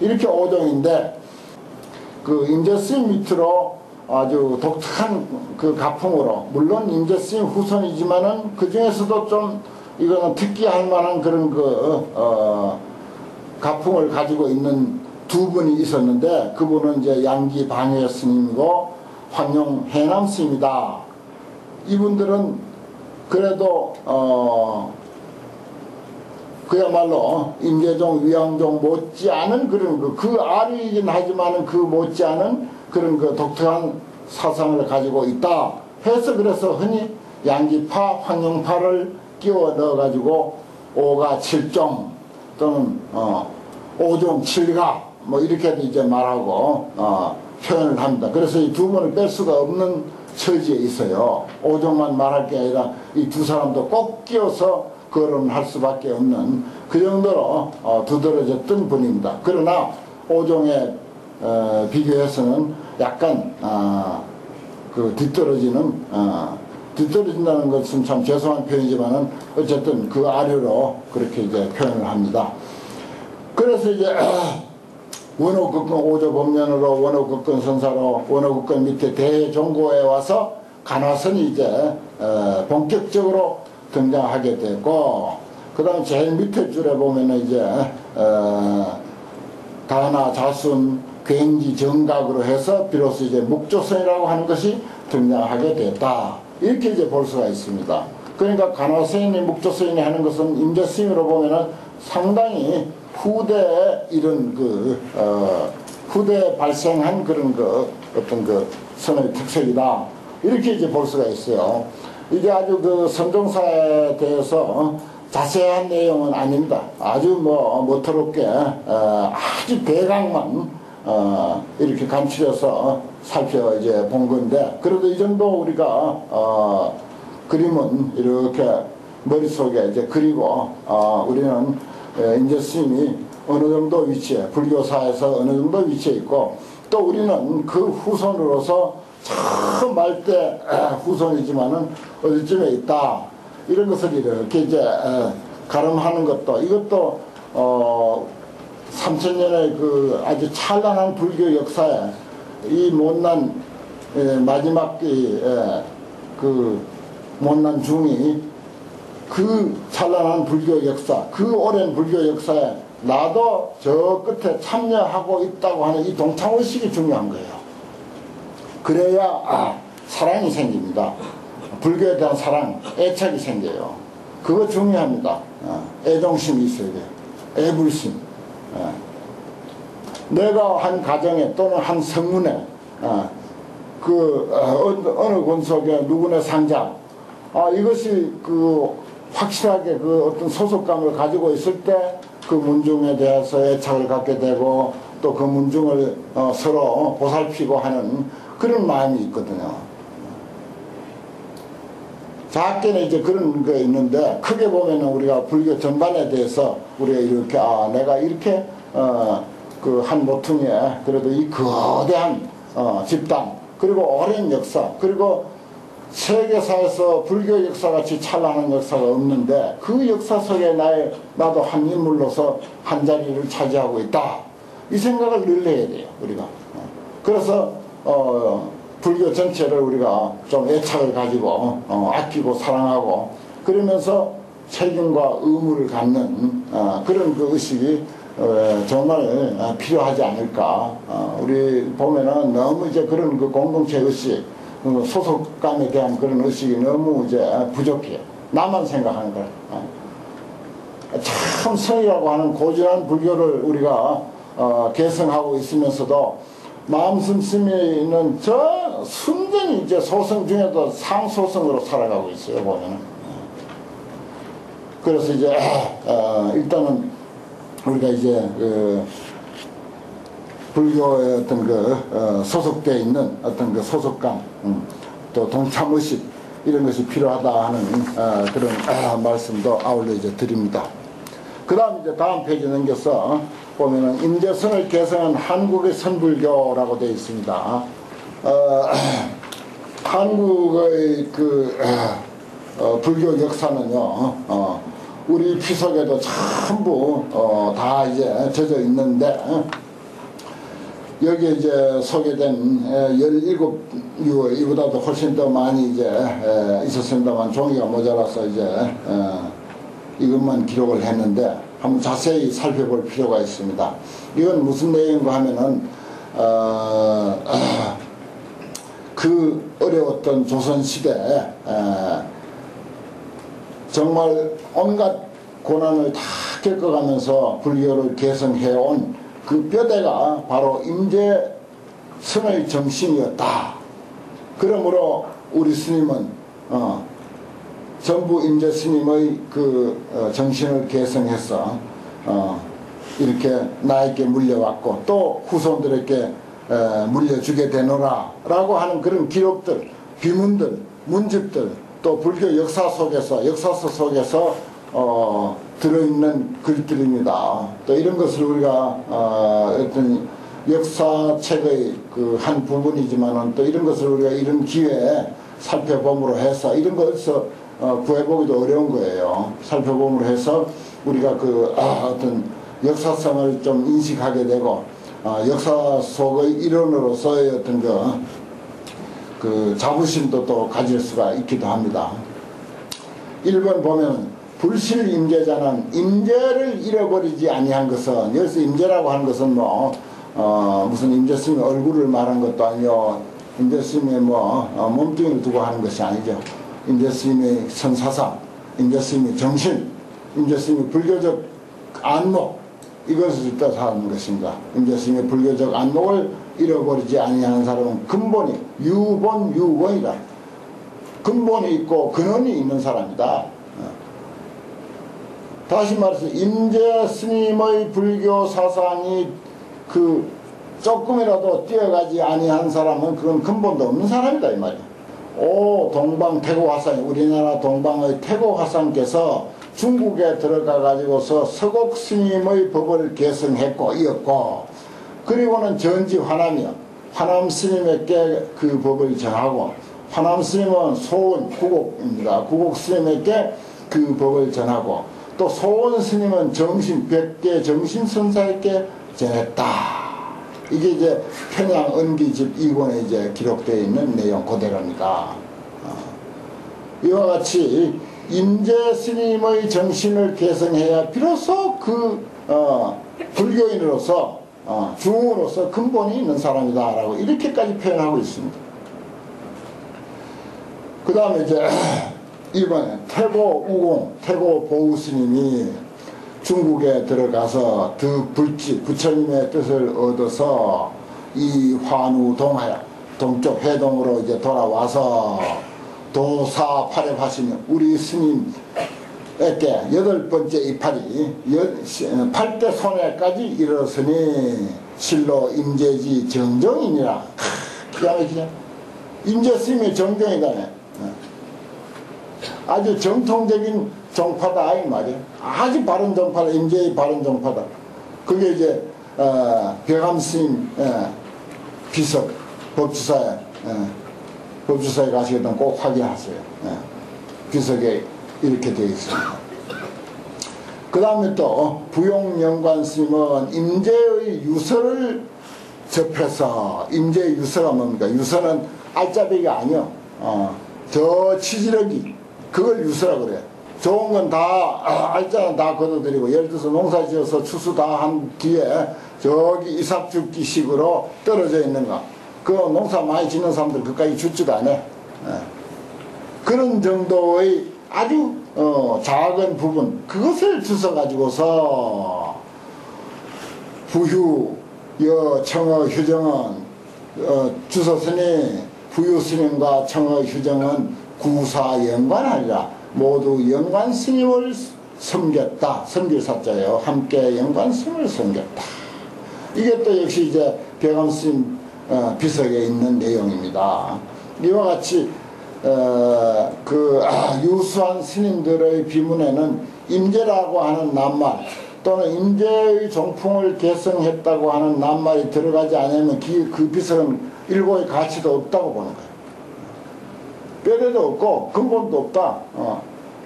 이렇게 5종인데 그 임재스님 밑으로 아주 독특한 그 가풍으로, 물론 임재스님 후손이지만은 그 중에서도 좀 이거는 특기할 만한 그런 가풍을 가지고 있는 두 분이 있었는데, 그분은 이제 양기 방해 스님이고 황룡 해남 스님이다. 이분들은 그래도 그야말로 임계종, 위양종 못지않은 그런 그 아류이긴 하지만은 그 못지않은 그런 그 독특한 사상을 가지고 있다 해서, 그래서 흔히 양기파, 황룡파를 끼워 넣어가지고 5가 7종 또는 5종 7가 뭐 이렇게도 이제 말하고 표현을 합니다. 그래서 이 두 분을 뺄 수가 없는 처지에 있어요. 5종만 말할 게 아니라 이 두 사람도 꼭 끼워서 거론할 수밖에 없는 그 정도로 두드러졌던 분입니다. 그러나 5종에 비교해서는 약간 그 뒤떨어진다는 것은 참 죄송한 표현이지만은 어쨌든 그 아래로 그렇게 이제 표현을 합니다. 그래서 이제 원호국권 5조 법년으로 원호국권 선사로 원호국권 밑에 대종고에 와서 간화선이 이제 본격적으로 등장하게 됐고, 그 다음 제일 밑에 줄에 보면은 이제 가나, 자순, 굉지, 정각으로 해서 비로소 이제 묵조선이라고 하는 것이 등장하게 됐다. 이렇게 이제 볼 수가 있습니다. 그러니까 간화선이 묵조선이 하는 것은 임재스님으로 보면은 상당히 후대에 이런 후대에 발생한 그런 어떤 선의 특색이다. 이렇게 이제 볼 수가 있어요. 이게 아주 선종사에 대해서 자세한 내용은 아닙니다. 아주 모토롭게 아주 대강만 이렇게 감추려서 살펴 이제 본 건데, 그래도 이 정도 우리가 그림은 이렇게 머릿속에 이제 그리고 우리는 임재스님이 어느 정도 위치에, 불교사에서 어느 정도 위치에 있고, 또 우리는 그 후손으로서 참 말대 후손이지만은 어디쯤에 있다. 이런 것을 이렇게 이제 가름하는 것도, 이것도 3000년의 그 아주 찬란한 불교 역사에 이 못난 마지막 그 못난 중이 그 찬란한 불교 역사, 그 오랜 불교 역사에 나도 저 끝에 참여하고 있다고 하는 이 동참의식이 중요한 거예요. 그래야 사랑이 생깁니다. 불교에 대한 사랑, 애착이 생겨요. 그거 중요합니다. 애정심이 있어야 돼요. 애불심. 내가 한 가정에 또는 한 성문에 어느 권속에 누구네 상자, 이것이 확실하게 어떤 소속감을 가지고 있을 때 그 문중에 대해서 애착을 갖게 되고, 또 그 문중을 서로 보살피고 하는 그런 마음이 있거든요. 작게는 이제 그런 게 있는데, 크게 보면은 우리가 불교 전반에 대해서 우리가 이렇게 내가 이렇게 그 한 모퉁이에 그래도 이 거대한 집단, 그리고 오랜 역사, 그리고 세계사에서 불교 역사같이 찬란한 역사가 없는데 그 역사 속에 나도 한 인물로서 한 자리를 차지하고 있다. 이 생각을 늘 해야 돼요, 우리가. 그래서 불교 전체를 우리가 좀 애착을 가지고 아끼고 사랑하고, 그러면서 책임과 의무를 갖는 그런 그 의식이 정말 필요하지 않을까. 우리 보면은 너무 이제 그런 그 공동체 의식, 소속감에 대한 그런 의식이 너무 이제 부족해요. 나만 생각하는 거예요. 참 성이라고 하는 고진한 불교를 우리가 계승하고 있으면서도 마음 씀씀이는 저 순전히 이제 소성 중에도 상소성으로 살아가고 있어요, 보면은. 그래서 이제 일단은 우리가 이제 불교의 어떤 소속되어 있는 어떤 소속감, 또 동참의식, 이런 것이 필요하다 하는 그런 말씀도 아울러 이제 드립니다. 그 다음 이제 다음 페이지 넘겨서 보면은 임재선을 개성한 한국의 선불교라고 되어 있습니다. 한국의 불교 역사는요, 우리 피속에도 전부 다 이제 젖어 있는데, 여기에 이제 소개된 17유, 이보다도 훨씬 더 많이 이제 있었습니다만 종이가 모자라서 이제 이것만 기록을 했는데 한번 자세히 살펴볼 필요가 있습니다. 이건 무슨 내용인가 하면은 그 어려웠던 조선시대에 정말 온갖 고난을 다 겪어가면서 불교를 개성해온 그 뼈대가 바로 임재선의 정신이었다. 그러므로 우리 스님은 전부 임재 스님의 그 정신을 개성해서 이렇게 나에게 물려왔고 또 후손들에게 물려주게 되노라 라고 하는 그런 기록들, 비문들, 문집들, 또 불교 역사서 속에서 들어있는 글들입니다. 또 이런 것을 우리가 어떤 역사책의 그 한 부분이지만은 또 이런 것을 우리가 이런 기회에 살펴봄으로 해서 이런 것을 구해보기도 어려운 거예요. 살펴봄으로 해서 우리가 그 어떤 역사성을 좀 인식하게 되고 역사 속의 일원으로서의 어떤 그 자부심도 또 가질 수가 있기도 합니다. 1번 보면 불실 임재자는 임재를 잃어버리지 아니한 것은, 여기서 임재라고 하는 것은 무슨 임재스님의 얼굴을 말한 것도 아니요, 임재스님의 몸뚱이를 두고 하는 것이 아니죠. 임재스님의 선사상, 임재스님의 정신, 임재스님의 불교적 안목, 이것을 뜻하는 하는 것입니다. 임재스님의 불교적 안목을 잃어버리지 아니하는 사람은 근본이 유본이다. 근본이 있고 근원이 있는 사람이다. 다시 말해서 임재 스님의 불교 사상이 그 조금이라도 뛰어가지 아니한 사람은 그건 근본도 없는 사람이다 이 말이야. 동방 태고 화상, 우리나라 동방의 태고 화상께서 중국에 들어가 가지고서 서곡 스님의 법을 개성했고 이었고, 그리고는 전지 화남이요, 화남 스님에게 그 법을 전하고, 화남 스님은 소원 구곡입니다. 구곡 스님에게 그 법을 전하고, 또 소원 스님은 정신 100개 정신 선사에게 전했다. 이게 이제 편양 은기집 2권에 이제 기록되어 있는 내용 그대로니까. 이와 같이 임재 스님의 정신을 개성해야 비로소 그 불교인으로서 중으로서 근본이 있는 사람이다 라고 이렇게까지 표현하고 있습니다. 그 다음에 이제 이번에 태고 우공, 태고 보우 스님이 중국에 들어가서 득불지 부처님의 뜻을 얻어서 이 환우 동하여 동쪽 해동으로 이제 돌아와서 도사 팔입하시며 우리 스님에게 8번째 이파리 8대 손해까지 이르렀으니 실로 임재지 정정이니라. 기가 막히냐. 임재 스님의 정정이다네. 아주 정통적인 정파다 이 말이야. 아주 바른 정파다. 임재의 바른 정파다. 그게 이제 벽암 스님 비석 법주사에 가시거든 꼭 확인하세요. 비석에 이렇게 되어 있습니다. 그 다음에 또 부용영관 스님은 임재의 유서를 접해서, 임재의 유서가 뭡니까? 유서는 알짜배기가 아니요. 저 치지르기, 그걸 유서라고 그래. 좋은 건 다 알짜는 다 걷어들이고, 예를 들어서 농사 지어서 추수 다 한 뒤에 저기 이삭죽기식으로 떨어져 있는 거, 그 농사 많이 짓는 사람들 그까지 죽지도 않아. 그런 정도의 아주 작은 부분, 그것을 주워 가지고서 부휴 청어 휴정은 주소스니 부휴 스님과 청어 휴정은 구사 영관하리라. 모두 영관 스님을 섬겼다. 섬길 사자예요. 함께 영관 스님을 섬겼다. 이게 또 역시 이제 벽암 스님 비석에 있는 내용입니다. 이와 같이 유수한 스님들의 비문에는 임재라고 하는 낱말 또는 임재의 종풍을 개성했다고 하는 낱말이 들어가지 않으면 그 비석은 일고의 가치도 없다고 보는 거예요. 뼈대도 없고 근본도 없다.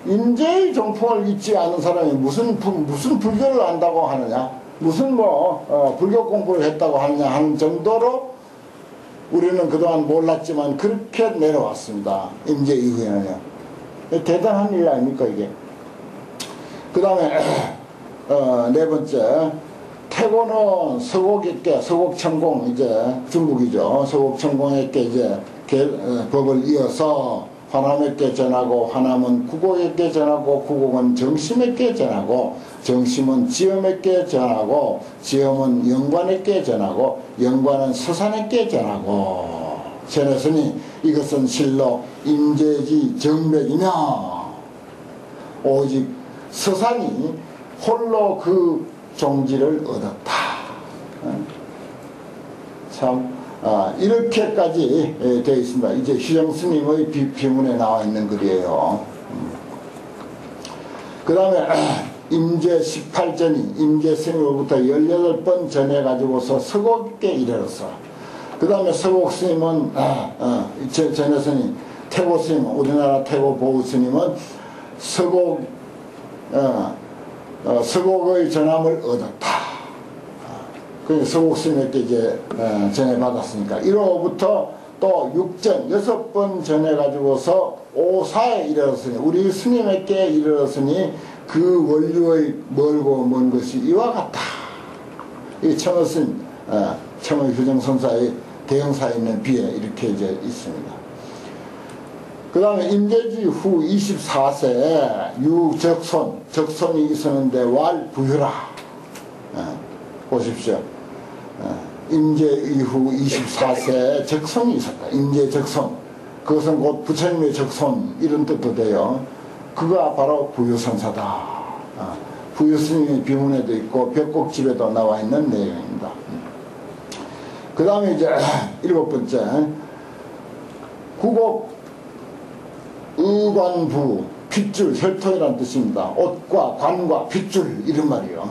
임재의 종풍을 잊지 않은 사람이 무슨 불교를 안다고 하느냐. 무슨 불교 공부를 했다고 하느냐 하는 정도로 우리는 그동안 몰랐지만 그렇게 내려왔습니다. 임재 이후에는요. 대단한 일 아닙니까 이게. 그 다음에 네 번째, 태고는 서곡에게, 서곡천공, 이제 중국이죠. 서곡천공에게 이제 법을 이어서 화남에게 전하고, 화남은 구곡에게 전하고, 구곡은 정심에게 전하고, 정심은 지엄에게 전하고, 지엄은 영관에게 전하고, 영관은 서산에게 전하고, 전했으니 이것은 실로 임재지 정맥이며 오직 서산이 홀로 그 종지를 얻었다. 참 이렇게까지 되어 있습니다. 이제 휴정스님의 비문에 나와 있는 글이에요. 그 다음에 임재 18전이 임재스님으로부터 18번 전해가지고서 서곡에 이르렀어. 그 다음에 서곡스님은 전해스님, 태고스님, 우리나라 태고 보우스님은 서곡의 전함을 얻었다. 그래서 서곡스님에게 이제 전해받았으니까 1호부터 또 6전 6번 전해가지고서 5사에 이르렀으니 우리 스님에게 이르렀으니 그 원류의 멀고 먼 것이 이와 같다. 이 청어스님, 청어 휴정선사의 대형사에 있는 비에 이렇게 이제 있습니다. 그 다음에 임재지 후 24세에 유적손, 적손이 있었는데 왈 부유라. 보십시오. 임재 이후 24세에 적손이 있었다. 임재 적손. 그것은 곧 부처님의 적손 이런 뜻도 돼요. 그가 바로 부유선사다. 부유스님의 비문에도 있고 벽곡집에도 나와 있는 내용입니다. 그 다음에 이제 7번째, 구곡 의관부, 핏줄, 혈통이라는 뜻입니다. 옷과 관과 핏줄 이런 말이요.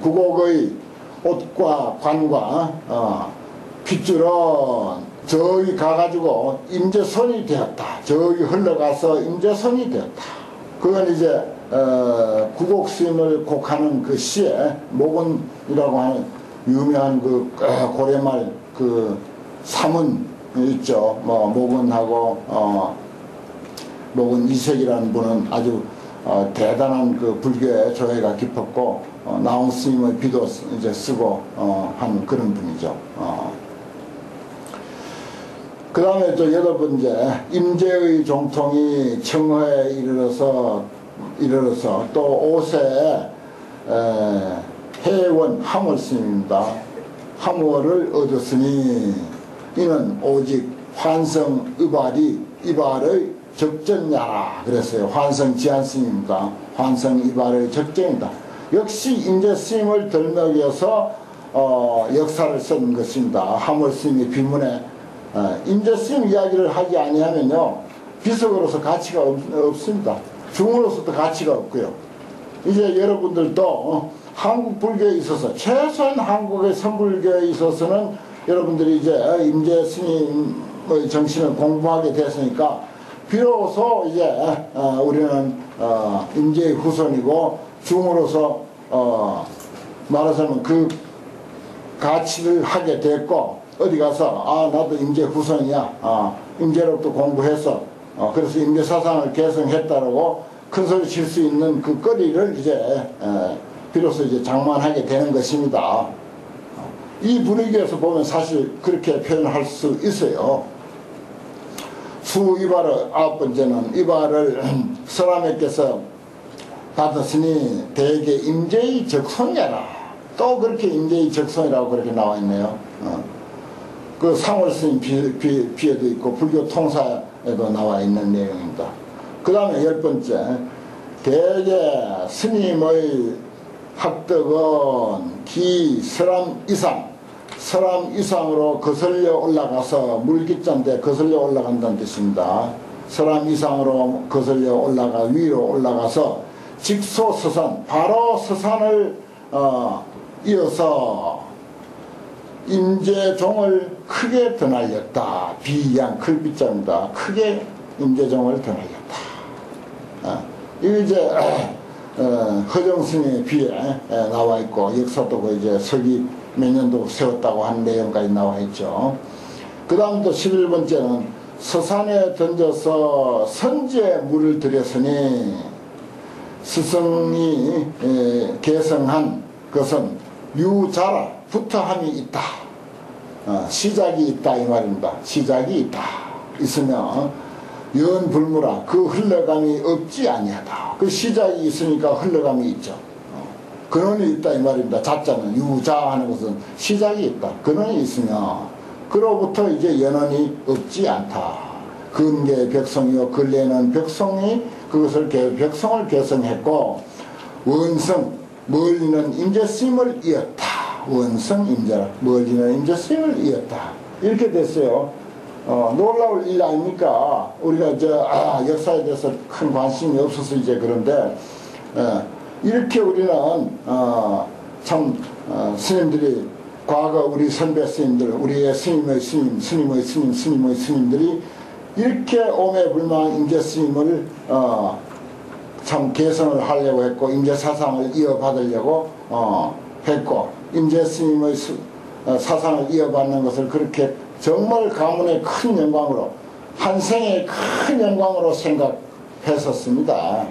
구곡의 옷과 관과 핏줄은 저기 가가지고 임재선이 되었다. 저기 흘러가서 임재선이 되었다. 그건 이제 구곡스님을 곡하는 그 시에 목원이라고 하는 유명한 그 고래말 그 사문 있죠. 목원하고 목원 이색이라는 분은 아주 대단한 그 불교의 조예가 깊었고 나온 스님의 비도 이제 쓰고 한 그런 분이죠. 그 다음에 또 8번째, 임재의 종통이 청허에 이르러서 또 5세에 해원 함월 스님입니다. 함월을 얻었으니 이는 오직 환성 이발의 적전야라 그랬어요. 환성 지한 스님입니다. 환성 이발의 적전이다. 역시 임재 스님을 덜먹여서 역사를 쓴 것입니다. 함월 스님의 비문에 임재 스님 이야기를 하지 아니하면요 비석으로서 가치가 없습니다. 중으로서도 가치가 없고요. 이제 여러분들도 한국 불교에 있어서 최소한 한국의 선불교에 있어서는 여러분들이 이제 임재 스님의 정신을 공부하게 됐으니까 비로소 이제 우리는 임재의 후손이고 중으로서 말하자면 그 가치를 하게 됐고 어디 가서 나도 임재 후손이야. 임재로부터 공부해서 그래서 임재 사상을 개성했다라고 큰 소리 칠 수 있는 그 거리를 이제 비로소 이제 장만하게 되는 것입니다. 이 분위기에서 보면 사실 그렇게 표현할 수 있어요. 수 이발의 9번째는 이발을 서람에게서 받았으니 대개 임재의 적손이라. 또 그렇게 임재의 적손이라고 그렇게 나와 있네요. 그 상월스님 비에도 있고 불교 통사에도 나와 있는 내용입니다. 그 다음에 10번째, 대개 스님의 학덕은 기 서람 이상으로 거슬려 올라가서 물깃자인데 거슬려 올라간다는 뜻입니다. 서람 이상으로 거슬려 올라가 위로 올라가서 직소서산 바로 서산을 이어서 임재종을 크게 드날렸다. 비양 클빗자입니다. 크게 임재종을 드날렸다. 이게 이제 허정승에 비해 나와 있고, 역사도 그 이제 서기 몇 년도 세웠다고 하는 내용까지 나와 있죠. 그 다음 또 11번째는 서산에 던져서 선지에 물을 들였으니 스승이 개성한 것은 유자라, 부터함이 있다. 시작이 있다 이 말입니다. 시작이 있다. 있으면 연불무라, 그 흘러감이 없지 아니하다. 그 시작이 있으니까 흘러감이 있죠. 근원이 있다 이 말입니다. 자자는 유자 하는 것은 시작이 있다. 근원이 있으면 그로부터 이제 연원이 없지 않다. 근계 벽성이요, 근래는 벽성이 그것을 벽성을 개성했고, 원성 멀리는 임재스님을 이었다. 원성 임재라, 멀리는 임재스님을 이었다. 이렇게 됐어요. 놀라울 일 아닙니까? 우리가 역사에 대해서 큰 관심이 없어서 이제 그런데, 이렇게 우리는 스님들이 과거 우리 선배 스님들, 우리의 스님의 스님, 스님의 스님, 스님의 스님들이 이렇게 오매불망 임재 스님을 참 개선을 하려고 했고, 임재 사상을 이어받으려고 했고, 임재 스님의 사상을 이어받는 것을 그렇게 정말 가문의 큰 영광으로, 한 생의 큰 영광으로 생각했었습니다.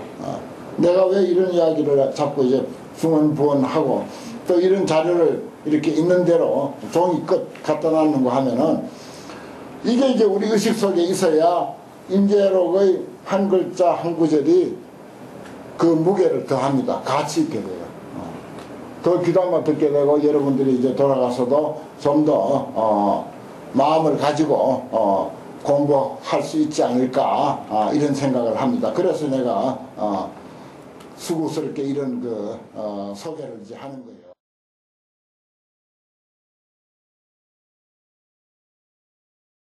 내가 왜 이런 이야기를 자꾸 이제 중언부언하고 또 이런 자료를 이렇게 있는 대로 종이 끝 갖다 놨는 거 하면은, 이게 이제 우리 의식 속에 있어야 임재록의 한 글자 한 구절이 그 무게를 더합니다. 가치 있게 돼요. 더 귀담아 듣게 되고, 여러분들이 이제 돌아가서도 좀 더 마음을 가지고 공부할 수 있지 않을까, 이런 생각을 합니다. 그래서 내가 수고스럽게 이런 소개를 이제 하는 거예요.